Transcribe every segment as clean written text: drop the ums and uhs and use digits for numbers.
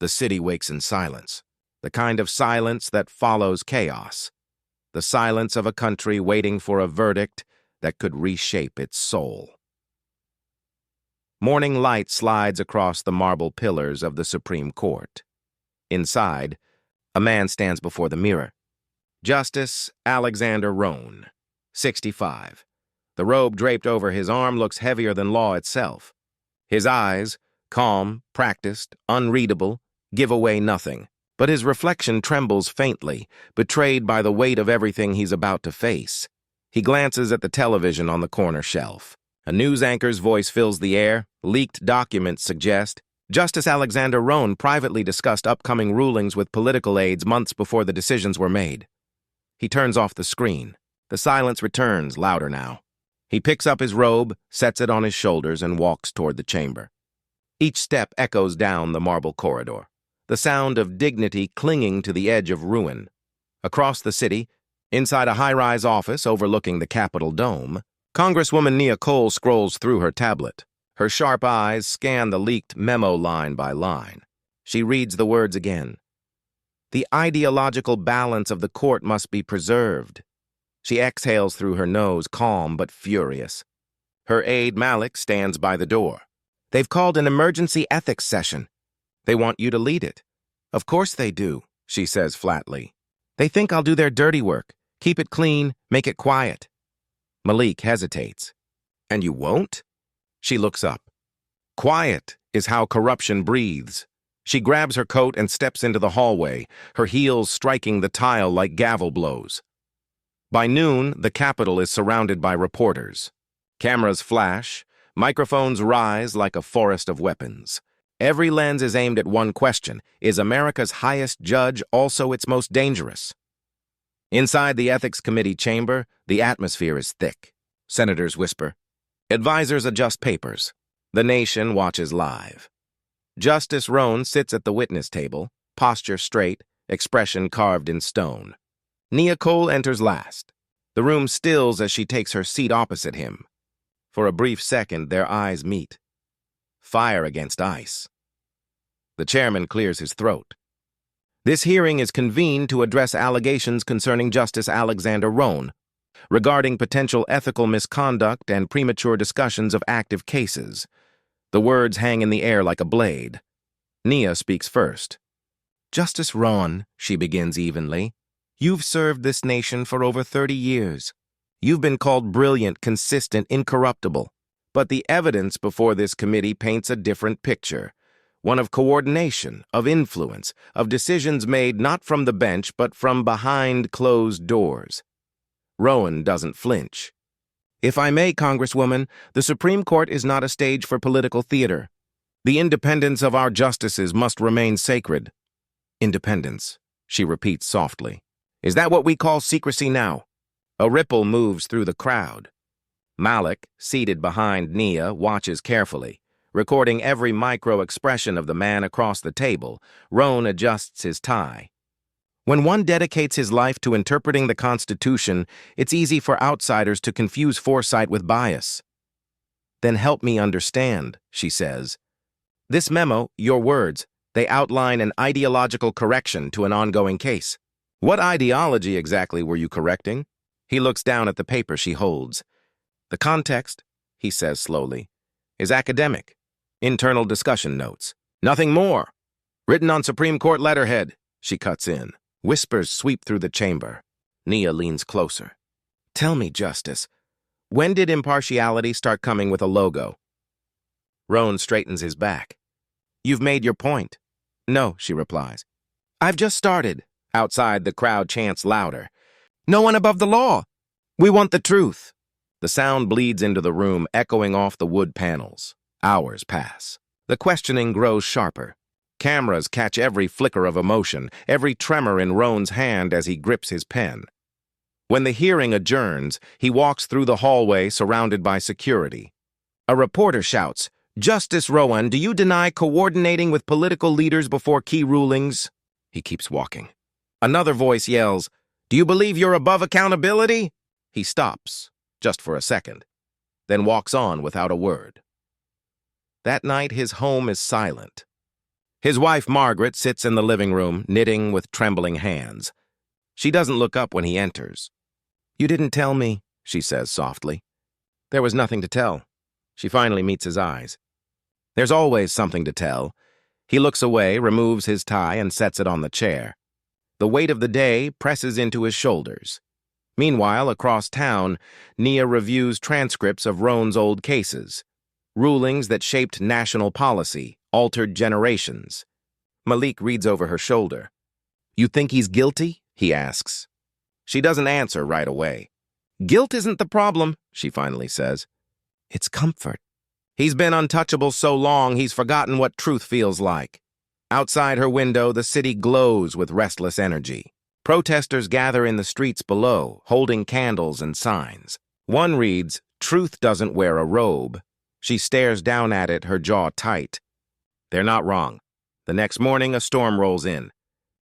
The city wakes in silence, the kind of silence that follows chaos, the silence of a country waiting for a verdict that could reshape its soul. Morning light slides across the marble pillars of the Supreme Court. Inside, a man stands before the mirror. Justice Alexander Roan, 65. The robe draped over his arm looks heavier than law itself. His eyes, calm, practiced, unreadable, give away nothing. But his reflection trembles faintly, betrayed by the weight of everything he's about to face. He glances at the television on the corner shelf. A news anchor's voice fills the air. Leaked documents suggest Justice Alexander Roan privately discussed upcoming rulings with political aides months before the decisions were made. He turns off the screen. The silence returns, louder now. He picks up his robe, sets it on his shoulders, and walks toward the chamber. Each step echoes down the marble corridor, the sound of dignity clinging to the edge of ruin. Across the city, inside a high-rise office overlooking the Capitol dome, Congresswoman Nia Cole scrolls through her tablet. Her sharp eyes scan the leaked memo line by line. She reads the words again. The ideological balance of the court must be preserved. She exhales through her nose, calm but furious. Her aide Malik stands by the door. They've called an emergency ethics session. They want you to lead it. Of course they do, she says flatly. They think I'll do their dirty work, keep it clean, make it quiet. Malik hesitates. And you won't? She looks up. Quiet is how corruption breathes. She grabs her coat and steps into the hallway, her heels striking the tile like gavel blows. By noon, the Capitol is surrounded by reporters. Cameras flash, microphones rise like a forest of weapons. Every lens is aimed at one question: is America's highest judge also its most dangerous? Inside the Ethics Committee chamber, the atmosphere is thick. Senators whisper. Advisors adjust papers. The nation watches live. Justice Roan sits at the witness table, posture straight, expression carved in stone. Nia Cole enters last. The room stills as she takes her seat opposite him. For a brief second, their eyes meet. Fire against ice. The chairman clears his throat. This hearing is convened to address allegations concerning Justice Alexander Roan, regarding potential ethical misconduct and premature discussions of active cases. The words hang in the air like a blade. Nia speaks first. Justice Roan, she begins evenly, you've served this nation for over 30 years. You've been called brilliant, consistent, incorruptible. But the evidence before this committee paints a different picture. One of coordination, of influence, of decisions made not from the bench but from behind closed doors. Roan doesn't flinch. If I may, Congresswoman, the Supreme Court is not a stage for political theater. The independence of our justices must remain sacred. Independence, she repeats softly. Is that what we call secrecy now? A ripple moves through the crowd. Malik, seated behind Nia, watches carefully. Recording every micro-expression of the man across the table, Roan adjusts his tie. When one dedicates his life to interpreting the Constitution, it's easy for outsiders to confuse foresight with bias. Then help me understand, she says. This memo, your words, they outline an ideological correction to an ongoing case. What ideology exactly were you correcting? He looks down at the paper she holds. The context, he says slowly, is academic. Internal discussion notes. Nothing more. Written on Supreme Court letterhead, she cuts in. Whispers sweep through the chamber. Nia leans closer. Tell me, Justice, when did impartiality start coming with a logo? Roan straightens his back. You've made your point. No, she replies. I've just started. Outside, the crowd chants louder. No one above the law. We want the truth. The sound bleeds into the room, echoing off the wood panels. Hours pass. The questioning grows sharper. Cameras catch every flicker of emotion, every tremor in Roan's hand as he grips his pen. When the hearing adjourns, he walks through the hallway surrounded by security. A reporter shouts, Justice Roan, do you deny coordinating with political leaders before key rulings? He keeps walking. Another voice yells, Do you believe you're above accountability? He stops, just for a second, then walks on without a word. That night, his home is silent. His wife, Margaret, sits in the living room, knitting with trembling hands. She doesn't look up when he enters. "You didn't tell me," she says softly. There was nothing to tell. She finally meets his eyes. There's always something to tell. He looks away, removes his tie, and sets it on the chair. The weight of the day presses into his shoulders. Meanwhile, across town, Nia reviews transcripts of Roan's old cases, rulings that shaped national policy, altered generations. Malik reads over her shoulder. "You think he's guilty?" he asks. She doesn't answer right away. "Guilt isn't the problem," she finally says. "It's comfort. He's been untouchable so long he's forgotten what truth feels like." Outside her window, the city glows with restless energy. Protesters gather in the streets below, holding candles and signs. One reads, "Truth doesn't wear a robe." She stares down at it, her jaw tight. They're not wrong. The next morning, a storm rolls in.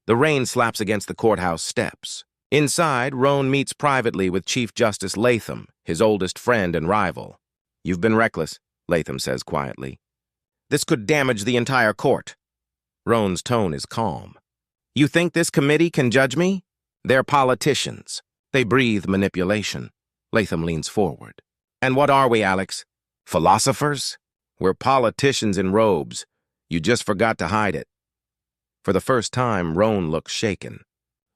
The rain slaps against the courthouse steps. Inside, Roan meets privately with Chief Justice Latham, his oldest friend and rival. "You've been reckless," Latham says quietly. "This could damage the entire court." Roan's tone is calm. "You think this committee can judge me? They're politicians. They breathe manipulation." Latham leans forward. "And what are we, Alex? Philosophers? We're politicians in robes. You just forgot to hide it." For the first time, Roan looks shaken.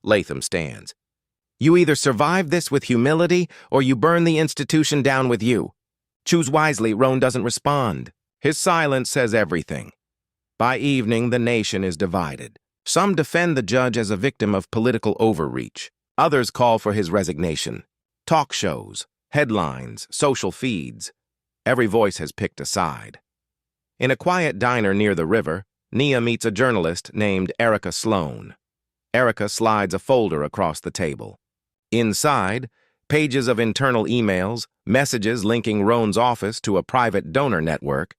Latham stands. "You either survive this with humility or you burn the institution down with you. Choose wisely." Roan doesn't respond. His silence says everything. By evening, the nation is divided. Some defend the judge as a victim of political overreach. Others call for his resignation. Talk shows, headlines, social feeds. Every voice has picked a side. In a quiet diner near the river, Nia meets a journalist named Erica Sloan. Erica slides a folder across the table. Inside, pages of internal emails, messages linking Roan's office to a private donor network.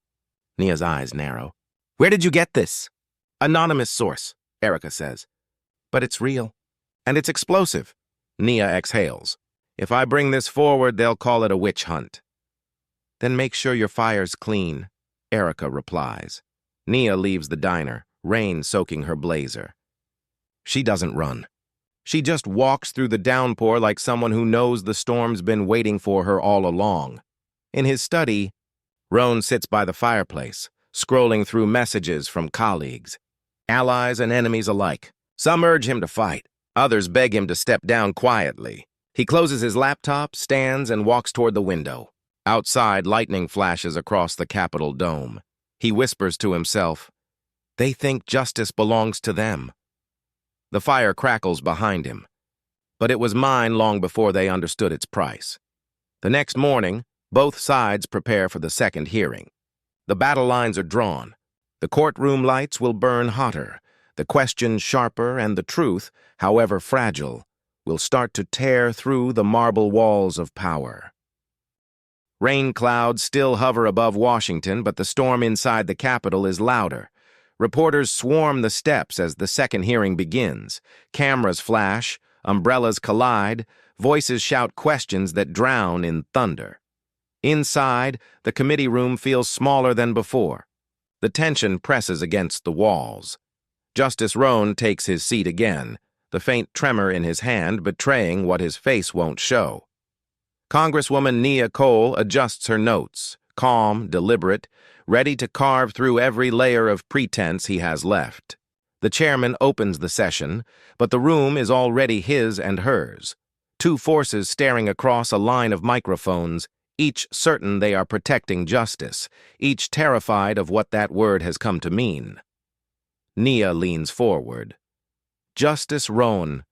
Nia's eyes narrow. "Where did you get this?" "Anonymous source," Erica says. "But it's real. And it's explosive." Nia exhales. "If I bring this forward, they'll call it a witch hunt." "Then make sure your fire's clean," Erica replies. Nia leaves the diner, rain soaking her blazer. She doesn't run. She just walks through the downpour like someone who knows the storm's been waiting for her all along. In his study, Roan sits by the fireplace, scrolling through messages from colleagues, allies and enemies alike. Some urge him to fight. Others beg him to step down quietly. He closes his laptop, stands, and walks toward the window. Outside, lightning flashes across the Capitol dome. He whispers to himself, "They think justice belongs to them." The fire crackles behind him, but it was mine long before they understood its price. The next morning, both sides prepare for the second hearing. The battle lines are drawn. The courtroom lights will burn hotter, the questions sharper, and the truth, however fragile, will start to tear through the marble walls of power. Rain clouds still hover above Washington, but the storm inside the Capitol is louder. Reporters swarm the steps as the second hearing begins. Cameras flash, umbrellas collide, voices shout questions that drown in thunder. Inside, the committee room feels smaller than before. The tension presses against the walls. Justice Roan takes his seat again, the faint tremor in his hand betraying what his face won't show. Congresswoman Nia Cole adjusts her notes, calm, deliberate, ready to carve through every layer of pretense he has left. The chairman opens the session, but the room is already his and hers. Two forces staring across a line of microphones, each certain they are protecting justice, each terrified of what that word has come to mean. Nia leans forward. "Justice Roan,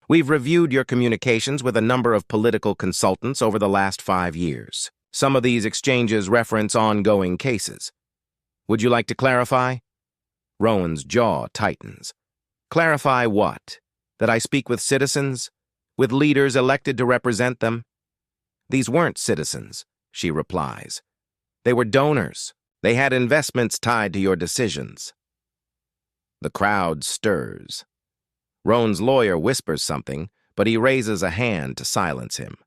we've reviewed your communications with a number of political consultants over the last 5 years. Some of these exchanges reference ongoing cases. Would you like to clarify?" Roan's jaw tightens. "Clarify what? That I speak with citizens? With leaders elected to represent them?" "These weren't citizens," she replies. "They were donors. They had investments tied to your decisions." The crowd stirs. Roan's lawyer whispers something, but he raises a hand to silence him.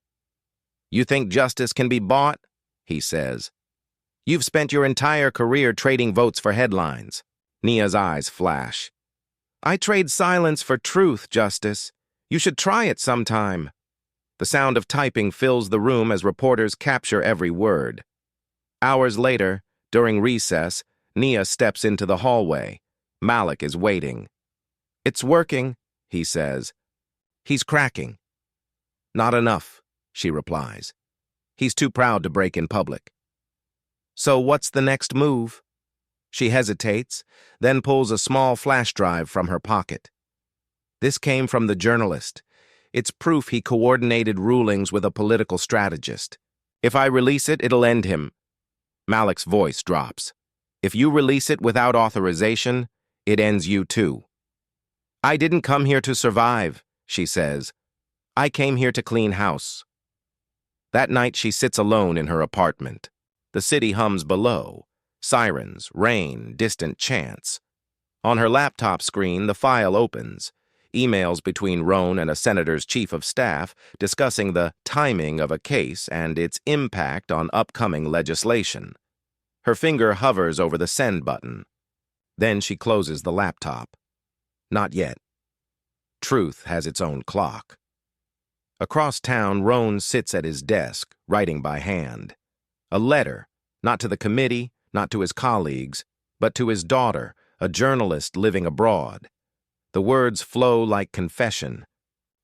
"You think justice can be bought?" he says. "You've spent your entire career trading votes for headlines. Nia's eyes flash. I trade silence for truth, Justice. You should try it sometime. The sound of typing fills the room as reporters capture every word. Hours later, during recess, Nia steps into the hallway. Malik is waiting. It's working, he says. He's cracking. Not enough, she replies. He's too proud to break in public. So what's the next move? She hesitates, then pulls a small flash drive from her pocket. This came from the journalist. It's proof he coordinated rulings with a political strategist. If I release it, it'll end him. Malik's voice drops. If you release it without authorization, it ends you too. I didn't come here to survive, she says. I came here to clean house. That night she sits alone in her apartment. The city hums below. Sirens, rain, distant chants. On her laptop screen, the file opens. Emails between Roan and a senator's chief of staff discussing the timing of a case and its impact on upcoming legislation. Her finger hovers over the send button. Then she closes the laptop. Not yet. Truth has its own clock. Across town, Roan sits at his desk, writing by hand. A letter, not to the committee, not to his colleagues, but to his daughter, a journalist living abroad. The words flow like confession.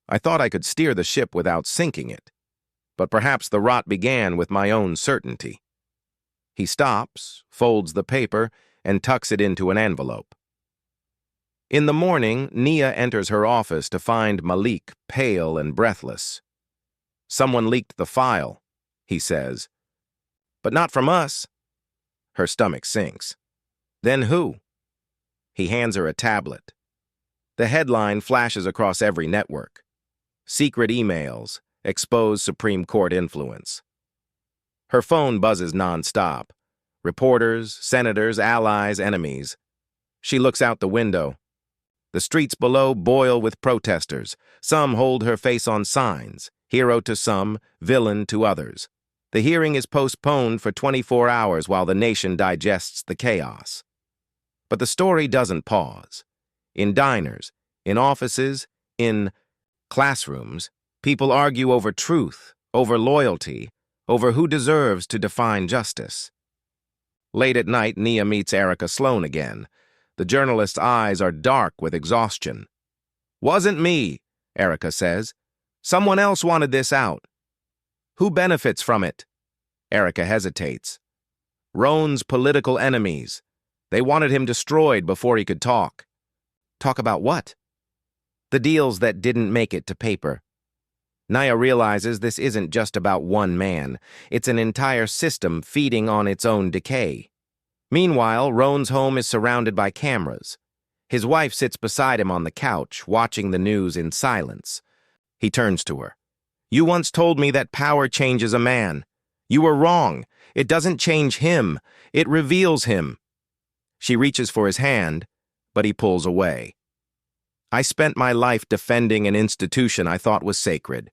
I thought I could steer the ship without sinking it, but perhaps the rot began with my own certainty. He stops, folds the paper, and tucks it into an envelope. In the morning, Nia enters her office to find Malik pale and breathless. Someone leaked the file, he says. But not from us. Her stomach sinks. Then who? He hands her a tablet. The headline flashes across every network. Secret emails expose Supreme Court influence. Her phone buzzes nonstop. Reporters, senators, allies, enemies. She looks out the window. The streets below boil with protesters. Some hold her face on signs, hero to some, villain to others. The hearing is postponed for 24 hours while the nation digests the chaos. But the story doesn't pause. In diners, in offices, in classrooms, people argue over truth, over loyalty, over who deserves to define justice. Late at night, Nia meets Erica Sloan again. The journalist's eyes are dark with exhaustion. Wasn't me, Erica says. Someone else wanted this out. Who benefits from it? Erica hesitates. Roan's political enemies. They wanted him destroyed before he could talk. Talk about what? The deals that didn't make it to paper. Nia realizes this isn't just about one man. It's an entire system feeding on its own decay. Meanwhile, Roan's home is surrounded by cameras. His wife sits beside him on the couch, watching the news in silence. He turns to her. You once told me that power changes a man. You were wrong. It doesn't change him. It reveals him. She reaches for his hand, but he pulls away. I spent my life defending an institution I thought was sacred.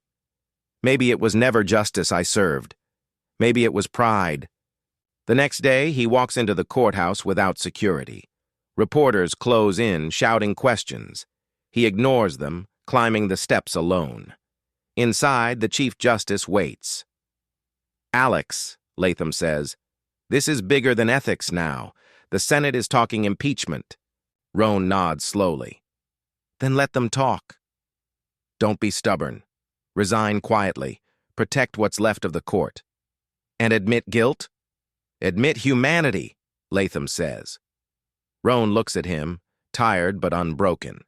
Maybe it was never justice I served. Maybe it was pride. The next day, he walks into the courthouse without security. Reporters close in, shouting questions. He ignores them, climbing the steps alone. Inside, the Chief Justice waits. Alex, Latham says, this is bigger than ethics now. The Senate is talking impeachment. Roan nods slowly. Then let them talk. Don't be stubborn. Resign quietly. Protect what's left of the court. And admit guilt? Admit humanity, Latham says. Roan looks at him, tired but unbroken.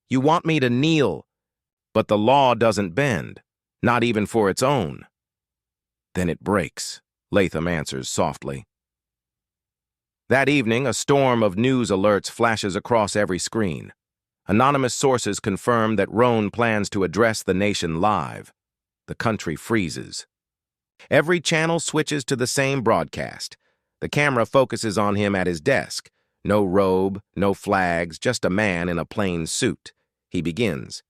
You want me to kneel, but the law doesn't bend, not even for its own. Then it breaks, Latham answers softly. That evening, a storm of news alerts flashes across every screen. Anonymous sources confirm that Roan plans to address the nation live. The country freezes. Every channel switches to the same broadcast. The camera focuses on him at his desk. No robe, no flags, just a man in a plain suit. He begins.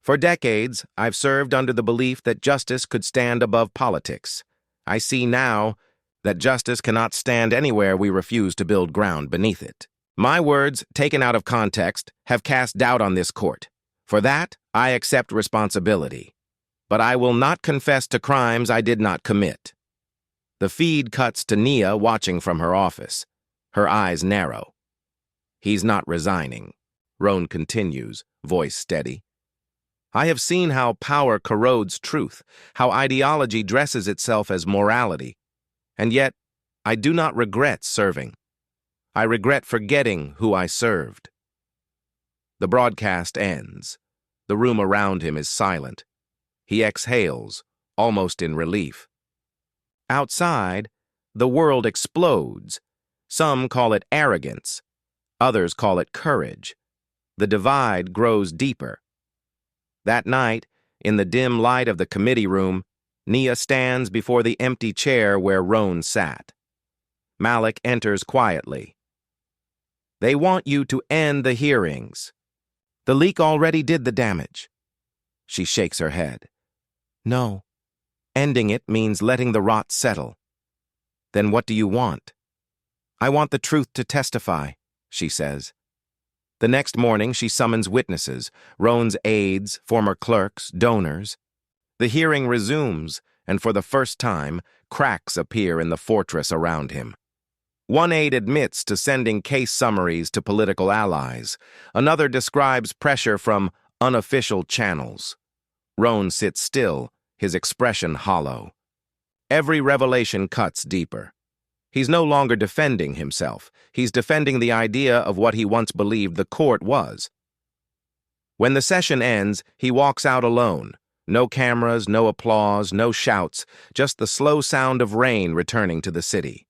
For decades, I've served under the belief that justice could stand above politics. I see now that justice cannot stand anywhere we refuse to build ground beneath it. My words, taken out of context, have cast doubt on this court. For that, I accept responsibility. But I will not confess to crimes I did not commit. The feed cuts to Nia watching from her office. Her eyes narrow. He's not resigning. Roan continues, voice steady. I have seen how power corrodes truth, how ideology dresses itself as morality. And yet, I do not regret serving. I regret forgetting who I served. The broadcast ends. The room around him is silent. He exhales, almost in relief. Outside, the world explodes. Some call it arrogance. Others call it courage. The divide grows deeper. That night, in the dim light of the committee room, Nia stands before the empty chair where Roan sat. Malik enters quietly. They want you to end the hearings. The leak already did the damage. She shakes her head. No. Ending it means letting the rot settle. Then what do you want? I want the truth to testify, she says. The next morning, she summons witnesses, Roan's aides, former clerks, donors. The hearing resumes, and for the first time, cracks appear in the fortress around him. One aide admits to sending case summaries to political allies. Another describes pressure from unofficial channels. Roan sits still, his expression hollow. Every revelation cuts deeper. He's no longer defending himself. He's defending the idea of what he once believed the court was. When the session ends, he walks out alone. No cameras, no applause, no shouts, just the slow sound of rain returning to the city.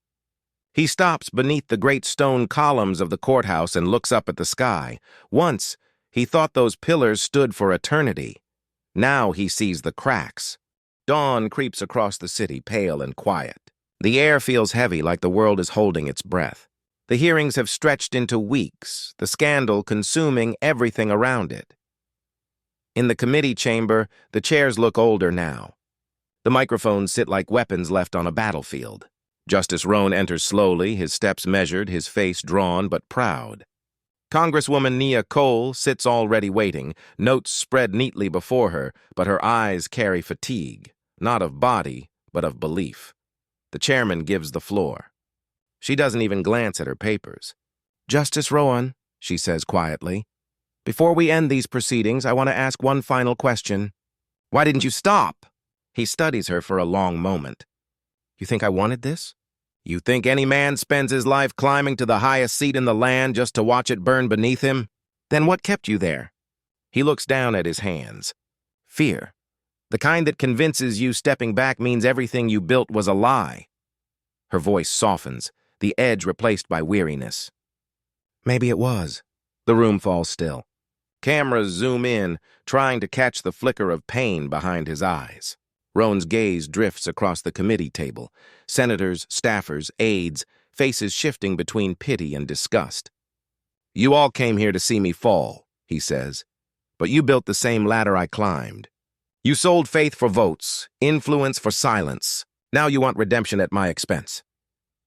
He stops beneath the great stone columns of the courthouse and looks up at the sky. Once, he thought those pillars stood for eternity. Now he sees the cracks. Dawn creeps across the city, pale and quiet. The air feels heavy, like the world is holding its breath. The hearings have stretched into weeks, the scandal consuming everything around it. In the committee chamber, the chairs look older now. The microphones sit like weapons left on a battlefield. Justice Roan enters slowly, his steps measured, his face drawn but proud. Congresswoman Nia Cole sits already waiting, notes spread neatly before her, but her eyes carry fatigue, not of body, but of belief. The chairman gives the floor. She doesn't even glance at her papers. Justice Roan, she says quietly, before we end these proceedings, I want to ask one final question. Why didn't you stop? He studies her for a long moment. You think I wanted this? You think any man spends his life climbing to the highest seat in the land just to watch it burn beneath him? Then what kept you there? He looks down at his hands. Fear. The kind that convinces you stepping back means everything you built was a lie. Her voice softens, the edge replaced by weariness. Maybe it was. The room falls still. Cameras zoom in, trying to catch the flicker of pain behind his eyes. Roan's gaze drifts across the committee table. Senators, staffers, aides, faces shifting between pity and disgust. You all came here to see me fall, he says. But you built the same ladder I climbed. You sold faith for votes, influence for silence. Now you want redemption at my expense.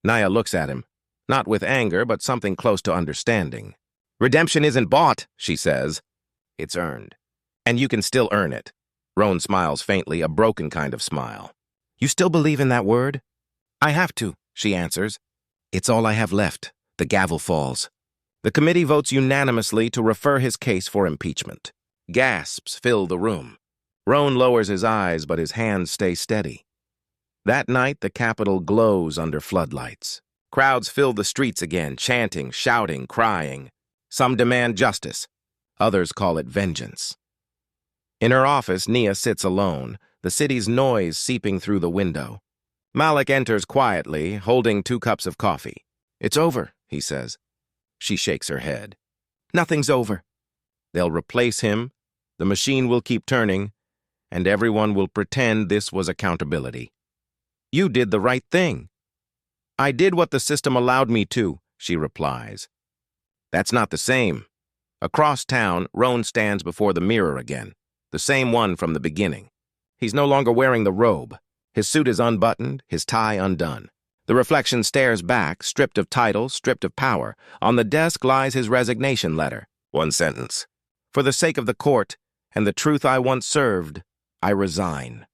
Nia looks at him, not with anger, but something close to understanding. Redemption isn't bought, she says. It's earned. And you can still earn it. Roan smiles faintly, a broken kind of smile. You still believe in that word? I have to, she answers. It's all I have left. The gavel falls. The committee votes unanimously to refer his case for impeachment. Gasps fill the room. Roan lowers his eyes, but his hands stay steady. That night, the Capitol glows under floodlights. Crowds fill the streets again, chanting, shouting, crying. Some demand justice. Others call it vengeance. In her office, Nia sits alone, the city's noise seeping through the window. Malik enters quietly, holding 2 cups of coffee. It's over, he says. She shakes her head. Nothing's over. They'll replace him, the machine will keep turning, and everyone will pretend this was accountability. You did the right thing. I did what the system allowed me to, she replies. That's not the same. Across town, Roan stands before the mirror again, the same one from the beginning. He's no longer wearing the robe. His suit is unbuttoned, his tie undone. The reflection stares back, stripped of title, stripped of power. On the desk lies his resignation letter. One sentence. For the sake of the court and the truth I once served, I resign.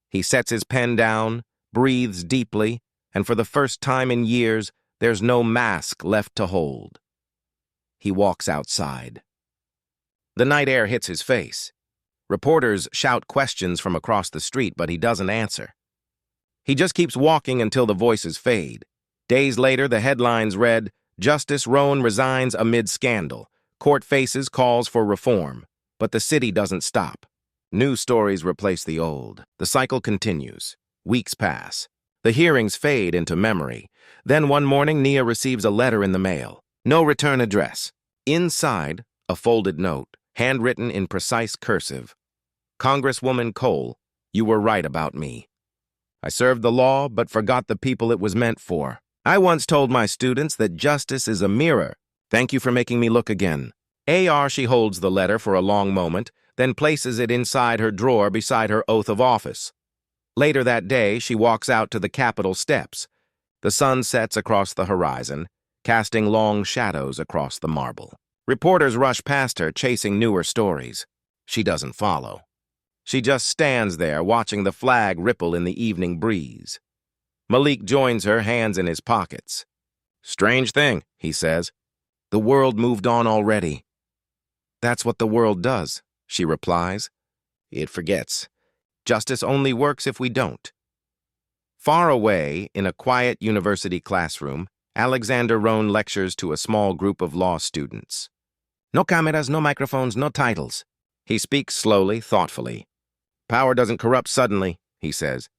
He sets his pen down, breathes deeply, and for the first time in years, there's no mask left to hold. He walks outside. The night air hits his face. Reporters shout questions from across the street, but he doesn't answer. He just keeps walking until the voices fade. Days later, the headlines read, Justice Roan resigns amid scandal. Court faces calls for reform. But the city doesn't stop. New stories replace the old. The cycle continues. Weeks pass. The hearings fade into memory. Then one morning, Nia receives a letter in the mail. No return address. Inside, a folded note, handwritten in precise cursive. Congresswoman Cole, you were right about me. I served the law, but forgot the people it was meant for. I once told my students that justice is a mirror. Thank you for making me look again. She holds the letter for a long moment, then places it inside her drawer beside her oath of office. Later that day, she walks out to the Capitol steps. The sun sets across the horizon, casting long shadows across the marble. Reporters rush past her, chasing newer stories. She doesn't follow. She just stands there, watching the flag ripple in the evening breeze. Malik joins her, hands in his pockets. Strange thing, he says. The world moved on already. That's what the world does, she replies. It forgets. Justice only works if we don't. Far away, in a quiet university classroom, Alexander Roan lectures to a small group of law students. No cameras, no microphones, no titles. He speaks slowly, thoughtfully. Power doesn't corrupt suddenly, he says.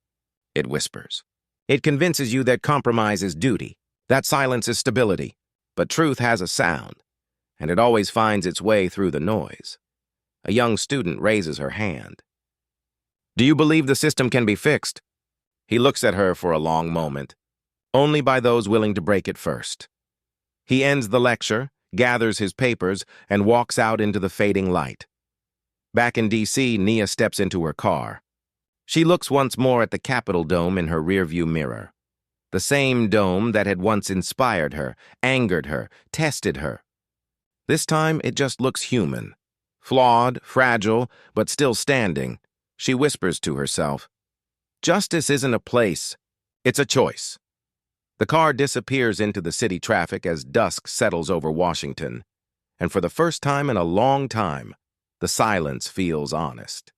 It whispers. It convinces you that compromise is duty, that silence is stability. But truth has a sound, and it always finds its way through the noise. A young student raises her hand. Do you believe the system can be fixed? He looks at her for a long moment. Only by those willing to break it first. He ends the lecture, gathers his papers, and walks out into the fading light. Back in D.C., Nia steps into her car. She looks once more at the Capitol dome in her rearview mirror. The same dome that had once inspired her, angered her, tested her. This time, it just looks human. Flawed, fragile, but still standing. She whispers to herself, Justice isn't a place, it's a choice. The car disappears into the city traffic as dusk settles over Washington. And for the first time in a long time, the silence feels honest.